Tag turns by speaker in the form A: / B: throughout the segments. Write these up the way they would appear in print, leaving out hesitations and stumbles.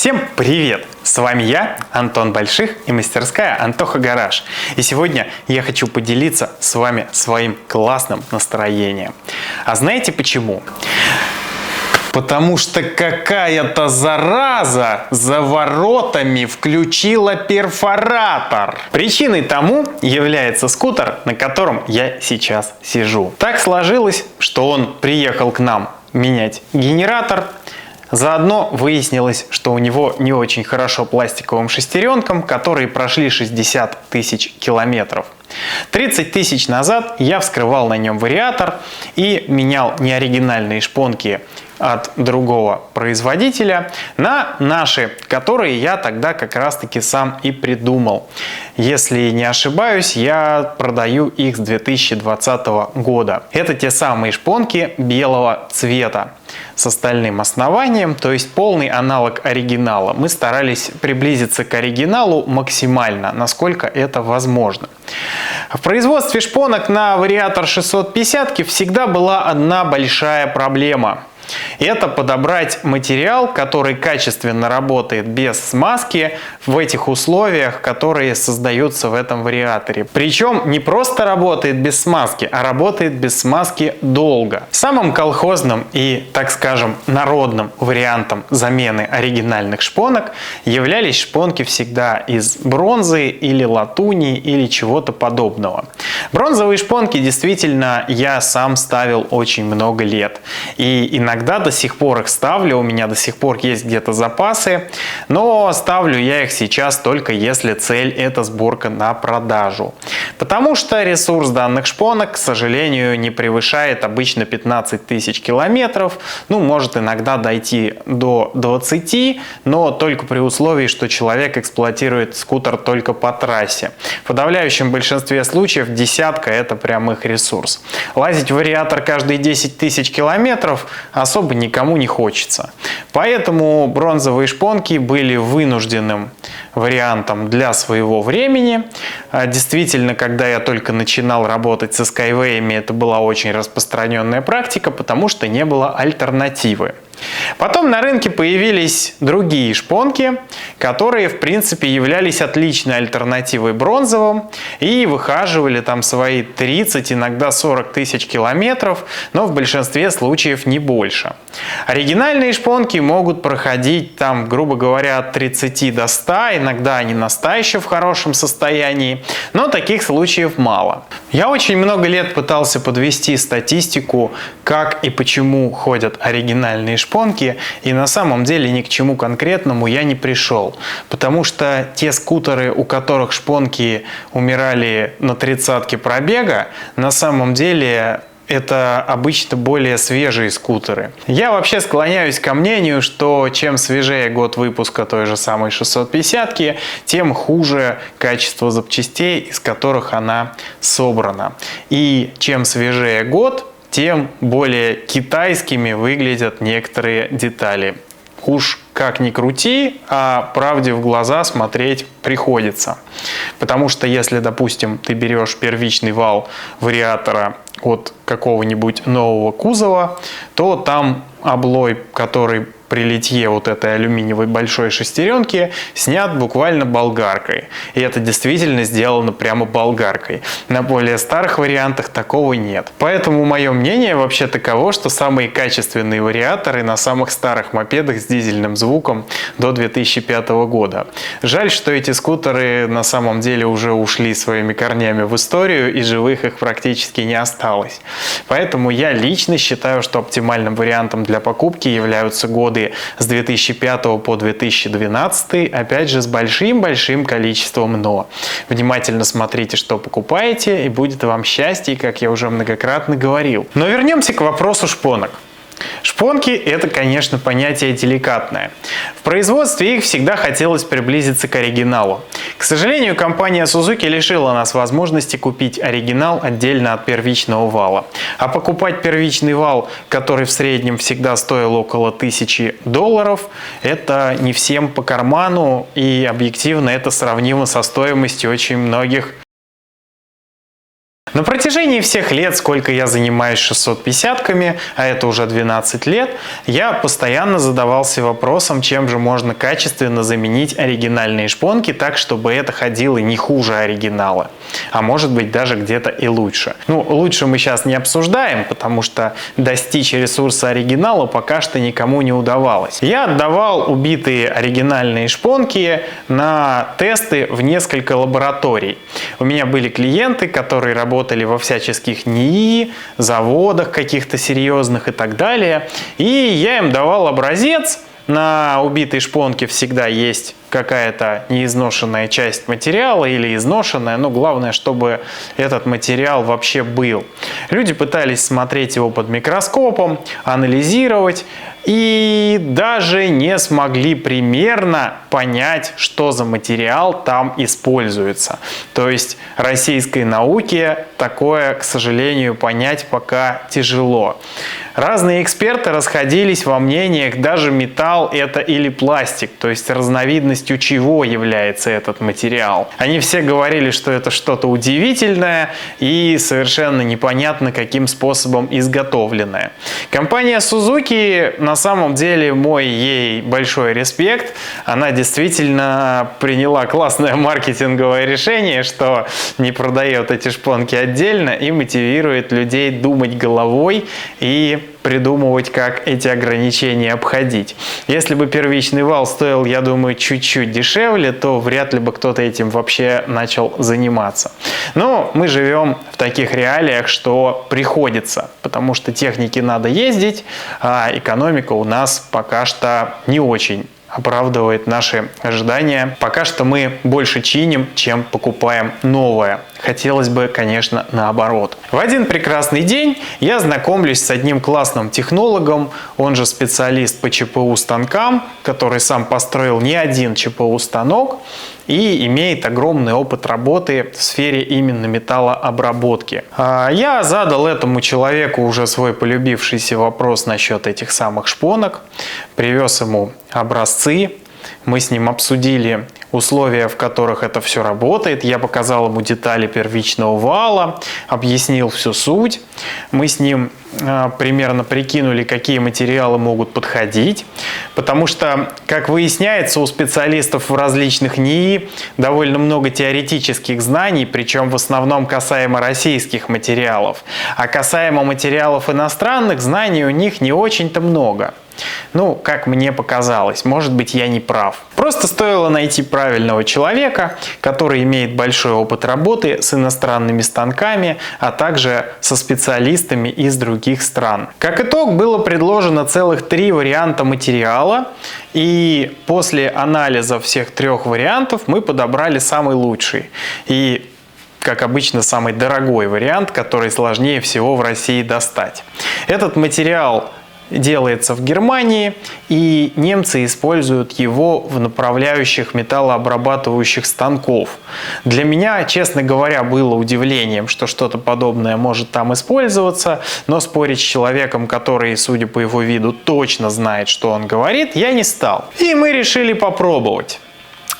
A: Всем привет! С вами я, Антон Больших, и мастерская Антоха Гараж. И сегодня я хочу поделиться с вами своим классным настроением. А знаете почему? Потому что какая-то зараза за воротами включила перфоратор. Причиной тому является скутер, на котором я сейчас сижу. Так сложилось, что он приехал к нам менять генератор. Заодно выяснилось, что у него не очень хорошо пластиковым шестеренкам, которые прошли 60 тысяч километров. 30 тысяч назад я вскрывал на нем вариатор и менял неоригинальные шпонки от другого производителя на наши, которые я тогда как раз таки сам и придумал. Если не ошибаюсь, я продаю их с 2020 года. Это те самые шпонки белого цвета с остальным основанием, то есть полный аналог оригинала. Мы старались приблизиться к оригиналу максимально, насколько это возможно. В производстве шпонок на вариатор 650 всегда была одна большая проблема. Это подобрать материал, который качественно работает без смазки в этих условиях, которые создаются в этом вариаторе. Причем не просто работает без смазки, а работает без смазки долго. Самым колхозным и, так скажем, народным вариантом замены оригинальных шпонок являлись шпонки всегда из бронзы или латуни или чего-то подобного. Бронзовые шпонки действительно я сам ставил очень много лет. И иногда до сих пор их ставлю, у меня до сих пор есть где-то запасы, но ставлю я их сейчас только если цель это сборка на продажу. Потому что ресурс данных шпонок, к сожалению, не превышает обычно 15 тысяч километров, ну может иногда дойти до 20, но только при условии, что человек эксплуатирует скутер только по трассе. В подавляющем большинстве случаев десятка это прям их ресурс. Лазить в вариатор каждые 10 тысяч километров особо никому не хочется. Поэтому бронзовые шпонки были вынужденным вариантом для своего времени. Действительно, когда я только начинал работать со скайвеями, это была очень распространенная практика, потому что не было альтернативы. Потом на рынке появились другие шпонки, которые в принципе являлись отличной альтернативой бронзовым и выхаживали там свои 30, иногда 40 тысяч километров, но в большинстве случаев не больше. Оригинальные шпонки могут проходить там, грубо говоря, от 30 до 100, иногда они на 100 еще в хорошем состоянии, но таких случаев мало. Я очень много лет пытался подвести статистику, как и почему ходят оригинальные шпонки, и на самом деле ни к чему конкретному я не пришел, потому что те скутеры, у которых шпонки умирали на 30-ке пробега, на самом деле это обычно более свежие скутеры. Я вообще склоняюсь ко мнению, что чем свежее год выпуска той же самой 650-ки, тем хуже качество запчастей, из которых она собрана. И чем свежее год, тем более китайскими выглядят некоторые детали. Уж как ни крути, а правде в глаза смотреть приходится. Потому что если, допустим, ты берешь первичный вал вариатора от какого-нибудь нового кузова, то там облой, который при литье вот этой алюминиевой большой шестеренки снят буквально болгаркой. И это действительно сделано прямо болгаркой. На более старых вариантах такого нет. Поэтому мое мнение вообще таково, что самые качественные вариаторы на самых старых мопедах с дизельным звуком до 2005 года. Жаль, что эти скутеры на самом деле уже ушли своими корнями в историю, и живых их практически не осталось. Поэтому я лично считаю, что оптимальным вариантом для покупки являются годы с 2005 по 2012, опять же с большим-большим количеством «но». Внимательно смотрите, что покупаете, и будет вам счастье, как я уже многократно говорил. Но вернемся к вопросу шпонок. Шпонки – это, конечно, понятие деликатное. В производстве их всегда хотелось приблизиться к оригиналу. К сожалению, компания Suzuki лишила нас возможности купить оригинал отдельно от первичного вала. А покупать первичный вал, который в среднем всегда стоил около $1000, это не всем по карману, и объективно это сравнимо со стоимостью очень многих На протяжении всех лет, сколько я занимаюсь 650-ками, а это уже 12 лет, я постоянно задавался вопросом, чем же можно качественно заменить оригинальные шпонки так, чтобы это ходило не хуже оригинала, а может быть даже где-то и лучше. Ну, лучше мы сейчас не обсуждаем, потому что достичь ресурса оригинала пока что никому не удавалось. Я отдавал убитые оригинальные шпонки на тесты в несколько лабораторий. У меня были клиенты, которые работали во всяческих НИИ, заводах каких-то серьезных и так далее. И я им давал образец. На убитой шпонке всегда есть какая-то неизношенная часть материала или изношенная, но главное, чтобы этот материал вообще был. Люди пытались смотреть его под микроскопом, анализировать и даже не смогли примерно понять, что за материал там используется. То есть российской науке такое, к сожалению, понять пока тяжело. Разные эксперты расходились во мнениях, даже металл это или пластик, то есть разновидностью чего является этот материал. Они все говорили, что это что-то удивительное и совершенно непонятно каким способом изготовленное. Компания Suzuki, на самом деле, мой ей большой респект. Она действительно приняла классное маркетинговое решение, что не продает эти шпонки отдельно и мотивирует людей думать головой и придумывать, как эти ограничения обходить. Если бы первичный вал стоил, я думаю, чуть-чуть дешевле, то вряд ли бы кто-то этим вообще начал заниматься. Но мы живем в таких реалиях, что приходится, потому что технике надо ездить, а экономика у нас пока что не очень оправдывает наши ожидания. Пока что мы больше чиним, чем покупаем новое. Хотелось бы, конечно, наоборот. В один прекрасный день я знакомлюсь с одним классным технологом, он же специалист по ЧПУ станкам, который сам построил не один ЧПУ станок и имеет огромный опыт работы в сфере именно металлообработки. Я задал этому человеку уже свой полюбившийся вопрос насчет этих самых шпонок, привез ему образцы, мы с ним обсудили условия, в которых это все работает. Я показал ему детали первичного вала, объяснил всю суть. Мы с ним примерно прикинули, какие материалы могут подходить. Потому что, как выясняется, у специалистов в различных НИИ довольно много теоретических знаний, причем в основном касаемо российских материалов. А касаемо материалов иностранных, знаний у них не очень-то много. Ну, как мне показалось, может быть, я не прав. Просто стоило найти правильного человека, который имеет большой опыт работы с иностранными станками, а также со специалистами из других стран. Как итог, было предложено целых 3 варианта материала, и после анализа всех 3 вариантов мы подобрали самый лучший. И как обычно, самый дорогой вариант, который сложнее всего в России достать. Этот материал делается в Германии, и немцы используют его в направляющих металлообрабатывающих станков. Для меня, честно говоря, было удивлением, что что-то подобное может там использоваться, но спорить с человеком, который, судя по его виду, точно знает, что он говорит, я не стал. И мы решили попробовать.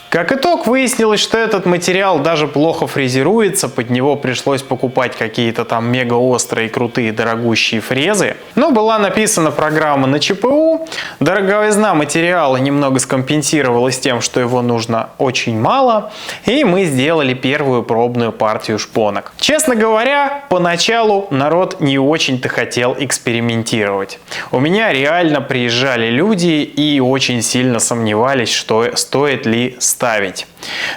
A: Как итог, выяснилось, что этот материал даже плохо фрезеруется, под него пришлось покупать какие-то там мега острые, крутые, дорогущие фрезы. Но была написана программа на ЧПУ, дороговизна материала немного скомпенсировалась тем, что его нужно очень мало, и мы сделали первую пробную партию шпонок. Честно говоря, поначалу народ не очень-то хотел экспериментировать. У меня реально приезжали люди и очень сильно сомневались, что стоит ли ставить.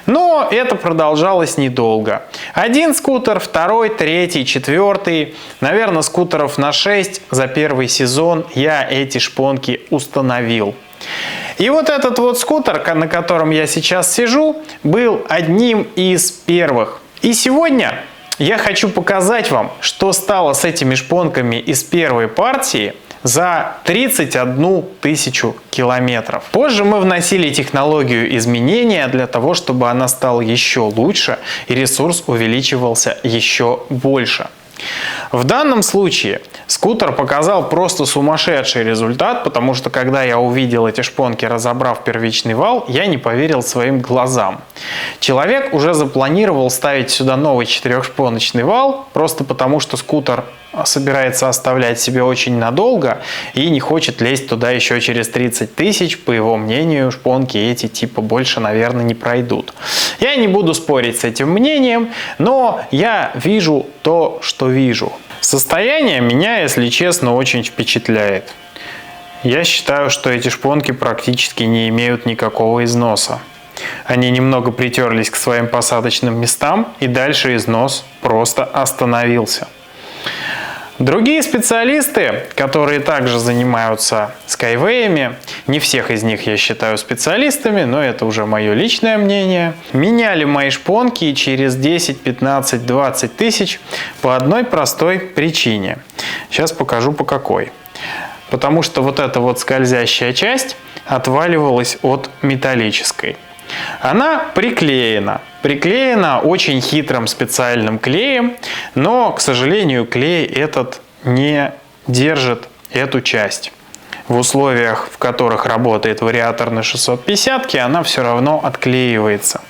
A: Но это продолжалось недолго. Один скутер, второй, третий, четвертый, наверное, скутеров на 6 за первый сезон я эти шпонки установил. И вот этот вот скутер, на котором я сейчас сижу, был одним из первых. И сегодня я хочу показать вам, что стало с этими шпонками из первой партии за 31 тысячу километров. Позже мы вносили технологию изменения для того, чтобы она стала еще лучше и ресурс увеличивался еще больше. В данном случае скутер показал просто сумасшедший результат, потому что когда я увидел эти шпонки, разобрав первичный вал, я не поверил своим глазам. Человек уже запланировал ставить сюда новый 4-шпоночный вал, просто потому что скутер собирается оставлять себе очень надолго и не хочет лезть туда еще через 30 тысяч. По его мнению, шпонки эти типа больше, наверное, не пройдут. Я не буду спорить с этим мнением, но я вижу то, что вижу. Состояние меня, если честно, очень впечатляет. Я считаю, что эти шпонки практически не имеют никакого износа. Они немного притерлись к своим посадочным местам, и дальше износ просто остановился. Другие специалисты, которые также занимаются скайвеями, не всех из них я считаю специалистами, но это уже мое личное мнение, меняли мои шпонки через 10, 15, 20 тысяч по одной простой причине. Сейчас покажу по какой. Потому что вот эта вот скользящая часть отваливалась от металлической. Она приклеена очень хитрым специальным клеем, но, к сожалению, клей этот не держит эту часть. В условиях, в которых работает вариатор на 650-ке, она все равно отклеивается.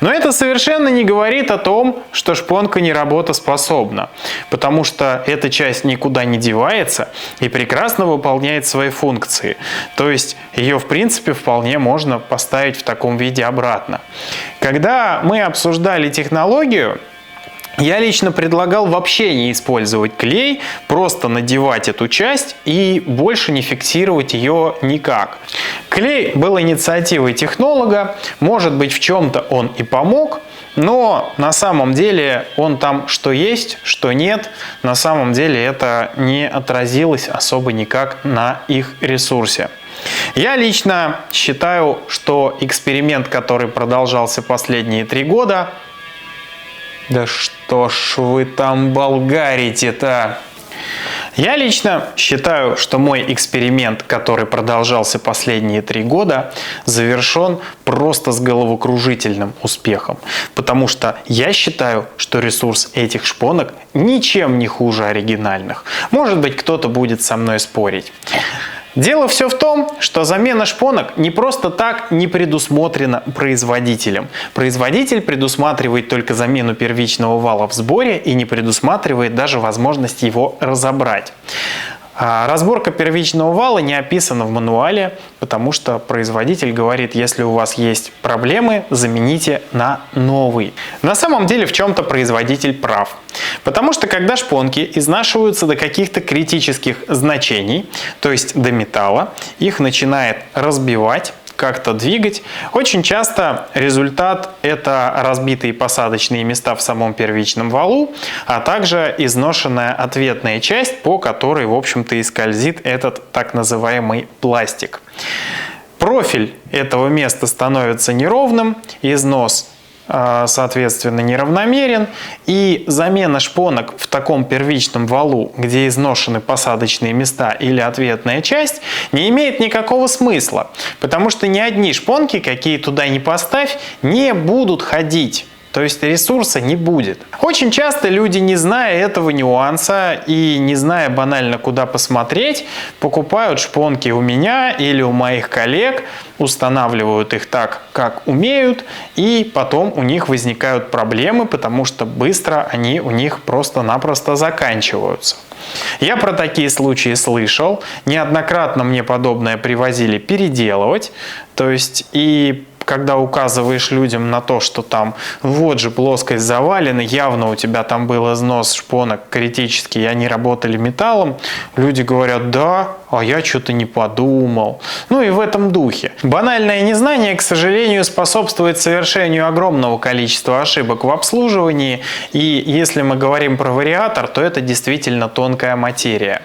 A: Но это совершенно не говорит о том, что шпонка не работоспособна, потому что эта часть никуда не девается и прекрасно выполняет свои функции. То есть ее, в принципе, вполне можно поставить в таком виде обратно. Когда мы обсуждали технологию, я лично предлагал вообще не использовать клей, просто надевать эту часть и больше не фиксировать ее никак. Клей был инициативой технолога, может быть, в чем-то он и помог, но на самом деле он там что есть, что нет, на самом деле это не отразилось особо никак на их ресурсе. Я лично считаю, что эксперимент, который продолжался последние 3 года, да что ж вы там болгарите-то? Я лично считаю, что мой эксперимент, который продолжался последние 3 года, завершен просто с головокружительным успехом. Потому что я считаю, что ресурс этих шпонок ничем не хуже оригинальных. Может быть, кто-то будет со мной спорить. Дело все в том, что замена шпонок не просто так не предусмотрена производителем. Производитель предусматривает только замену первичного вала в сборе и не предусматривает даже возможность его разобрать. Разборка первичного вала не описана в мануале, потому что производитель говорит, если у вас есть проблемы, замените на новый. На самом деле в чем-то производитель прав. Потому что когда шпонки изнашиваются до каких-то критических значений, то есть до металла, их начинает разбивать, как-то двигать. Очень часто результат – это разбитые посадочные места в самом первичном валу, а также изношенная ответная часть, по которой, в общем-то, и скользит этот так называемый пластик. Профиль этого места становится неровным, износ соответственно неравномерен, и замена шпонок в таком первичном валу, где изношены посадочные места или ответная часть, не имеет никакого смысла, потому что ни одни шпонки, какие туда ни поставь, не будут ходить. То есть ресурса не будет. Очень часто люди, не зная этого нюанса и не зная банально куда посмотреть, покупают шпонки у меня или у моих коллег, устанавливают их так, как умеют, и потом у них возникают проблемы, потому что быстро они у них просто-напросто заканчиваются. Я про такие случаи слышал, неоднократно мне подобное привозили переделывать, то есть и когда указываешь людям на то, что там вот же плоскость завалена, явно у тебя там был износ шпонок критический, и они работали металлом, люди говорят: да, а я что-то не подумал. Ну и в этом духе. Банальное незнание, к сожалению, способствует совершению огромного количества ошибок в обслуживании, и если мы говорим про вариатор, то это действительно тонкая материя.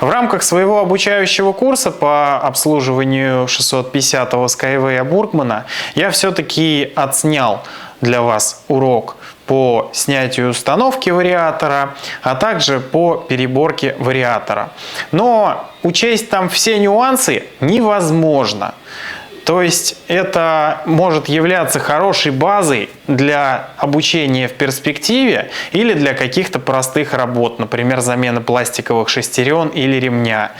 A: В рамках своего обучающего курса по обслуживанию 650-го Skyway Burgmann я все-таки отснял для вас урок по снятию установки вариатора, а также по переборке вариатора. Но учесть там все нюансы невозможно. То есть это может являться хорошей базой для обучения в перспективе или для каких-то простых работ, например, замена пластиковых шестерен или ремня.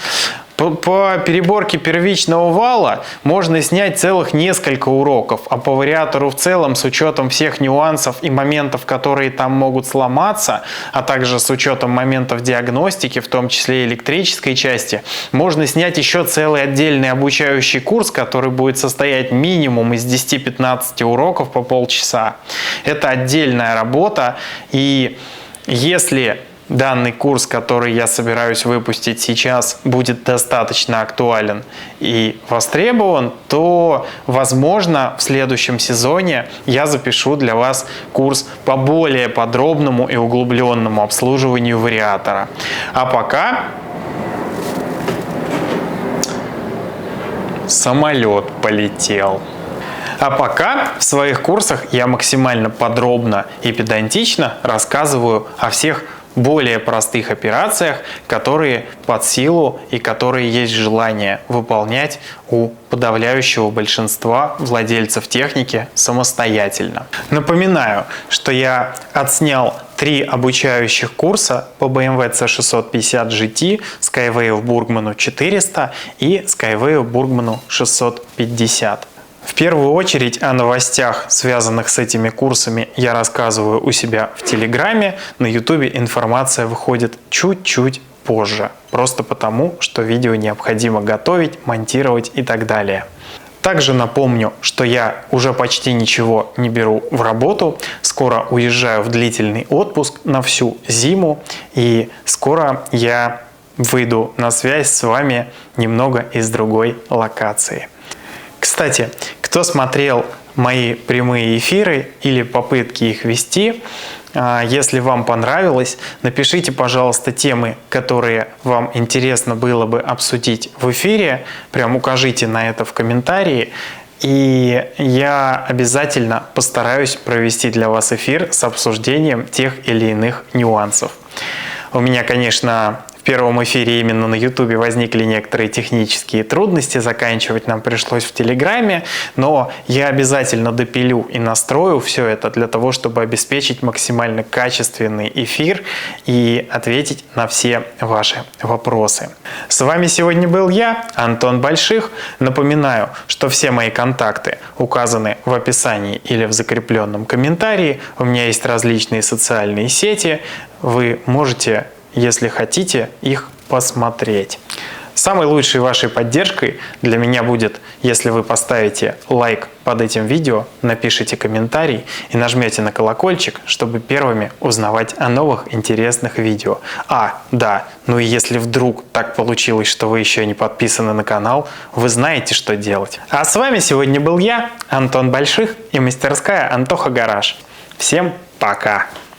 A: По переборке первичного вала можно снять целых несколько уроков, а по вариатору в целом, с учетом всех нюансов и моментов, которые там могут сломаться, а также с учетом моментов диагностики, в том числе электрической части, можно снять еще целый отдельный обучающий курс, который будет состоять минимум из 10-15 уроков по полчаса. Это отдельная работа, и если данный курс, который я собираюсь выпустить сейчас, будет достаточно актуален и востребован, то, возможно, в следующем сезоне я запишу для вас курс по более подробному и углубленному обслуживанию вариатора. А пока самолет полетел. А пока в своих курсах я максимально подробно и педантично рассказываю о всех более простых операциях, которые под силу и которые есть желание выполнять у подавляющего большинства владельцев техники самостоятельно. Напоминаю, что я отснял 3 обучающих курса по BMW C650 GT, Skyway Burgman 400 и Skyway Burgman 650. В первую очередь о новостях, связанных с этими курсами, я рассказываю у себя в Телеграме. На Ютубе информация выходит чуть-чуть позже, просто потому, что видео необходимо готовить, монтировать и так далее. Также напомню, что я уже почти ничего не беру в работу, скоро уезжаю в длительный отпуск на всю зиму, и скоро я выйду на связь с вами немного из другой локации. Кстати, кто смотрел мои прямые эфиры или попытки их вести, если вам понравилось, напишите, пожалуйста, темы, которые вам интересно было бы обсудить в эфире. Прям укажите на это в комментарии. И я обязательно постараюсь провести для вас эфир с обсуждением тех или иных нюансов. У меня, конечно, в первом эфире именно на YouTube возникли некоторые технические трудности, заканчивать нам пришлось в Телеграме, но я обязательно допилю и настрою все это для того, чтобы обеспечить максимально качественный эфир и ответить на все ваши вопросы. С вами сегодня был я, Антон Больших. Напоминаю, что все мои контакты указаны в описании или в закрепленном комментарии. У меня есть различные социальные сети, вы можете, если хотите, их посмотреть. Самой лучшей вашей поддержкой для меня будет, если вы поставите лайк под этим видео, напишите комментарий и нажмете на колокольчик, чтобы первыми узнавать о новых интересных видео. Да, ну и если вдруг так получилось, что вы еще не подписаны на канал, вы знаете, что делать. А с вами сегодня был я, Антон Больших, и мастерская Антоха Гараж. Всем пока!